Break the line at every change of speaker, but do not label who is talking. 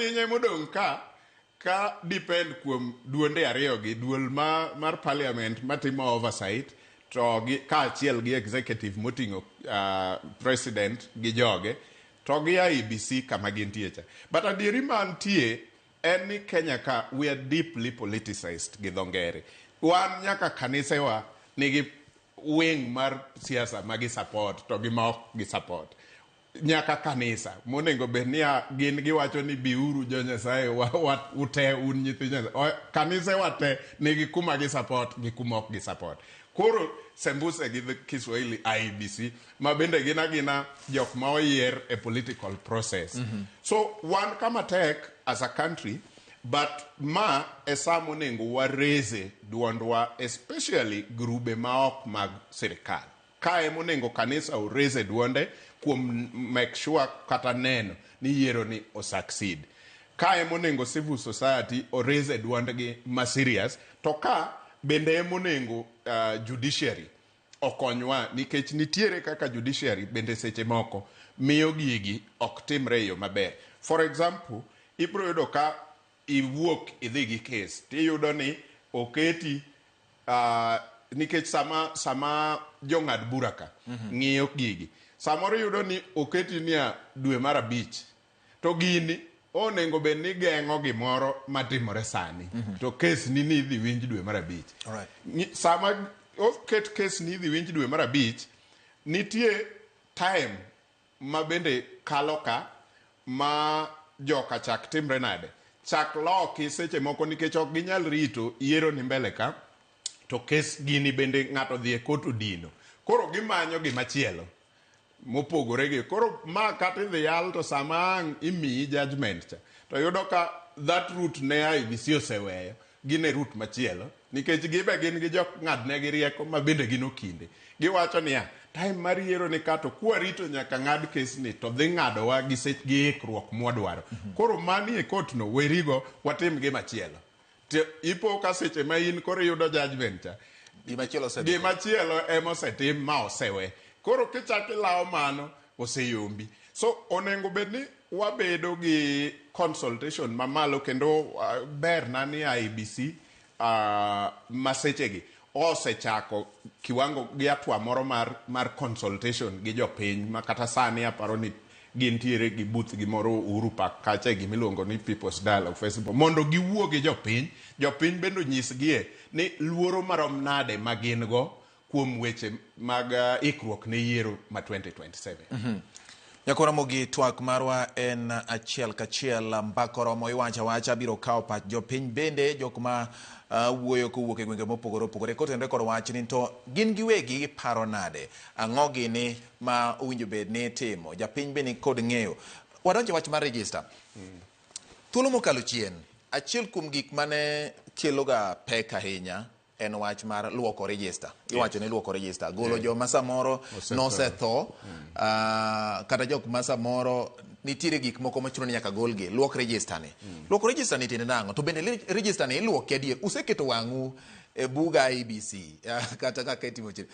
pinye modong ka depend kuom duonde ariyo gi duol mar parliament matimo oversight to ka achiel gi executive moting'o president gi joge to gi IEBC kama gintie cha. But adieri mantie en ni Kenya ka we are deeply politicized gi dho ngere. Wan nyaka kanisewa nigi wing mar siasa magi support to gi ma ok gi support. Nyaka kanisa monego bed ni gin giwacho ni biuru jo Nyasaye ute un nyithi Nyasaye. Kanise wate nigi kuma gi support gi kuma ok gi support. Koro sembuse gi Kiswahili IEBC ma bende gina jok ma oyier a political process. So one kama tek as a country, but ma esa monego wareze duondwa, especially grube ma ok mag sirikal. Kae monego kanisa ureze duonde kuom make sure kata neno ni yiero ni o succeed. Kae monego civil society oreze duondgi ma serious, to ka bende monego judiciary okonywa, nikech nitiere kaka judiciary bende seche moko miyo gigi ok timre yo maber. For example, ibro yudo ka iwuok idhi gi case tiyudo ni oketi nikech sama jong'ad bura ka ng'iyo gigi, samoro yudo ni oketi ni dwe mar 5 to gini onego bed ni geng'o gimoro matimore sani to case ni idhi winj dwe mar 5. Sama oket case ni idhi winj dwe mar 5, nitie time ma bende kalo ka ma joka chak timre nade, chak loki seche moko nikech ok ginyal rito yiero ni mbele ka to case gini bende ng'ato dhi e kot odino, koro gimanyo gimachielo mopogore gi. Koro ma kata idhi yal to sama imiyi judgment cha to yudo ka that route ne IEBC oseweyo gine route machielo, nikech gibe gin gi jok ng'adne gi rieko ma bende gin okinde. Giwacho ni time mar yiero ni kato kwa rito nyaka ng'ad case ni to dhi ng'adowa gi ikruok mwadwaro. Koro mani e kot no werigo watim gi machielo. Ipo ka seche ma in koro yudo judgment cha gimachielo emosetim ma osewe. Koro kichaki lao mano oseyombi. So onengo bedni wabedo gi consultation mamalo kendo ber nani IEBC masechegi osechako kiwango gi atwa moro mar consultation gi jopiny ma kata sani aparo ni gintiere gi booth gi moro Uhuru Park kacha gi miluongo ni People's Dialogue Festival mondo giwuo gi jopiny bendo nyisgie ni luoro marom nade magin go kuom weche mag ikruok ne yiero ma 2027.
Yakora mogi twak marwa en achiel kachiel mbakoro mo iwacha wacha biro kao pach jopiny bende jokma wuoyo kowuok e gwenge mopogore kotenre kod wach ni to gin giwegi paro nade ang'o gini ma owinjo bed ni timo japiny bende kod ng'eyo. Wadonje wach mar register. Thuolo mokalo chien achiel kuom gik mane keloga pek ahinya en wach mar luoko register. Iwacho ni luoko register golo joma samoro nosetho kata jok ma samoro nitiere gik moko machuno ni nyaka golgi luok register ni. Luoko register ni tiende nang'o? To bende register ni iluoke adier. Useketo wang'u e buga IEBC kata kaka itimo chiri.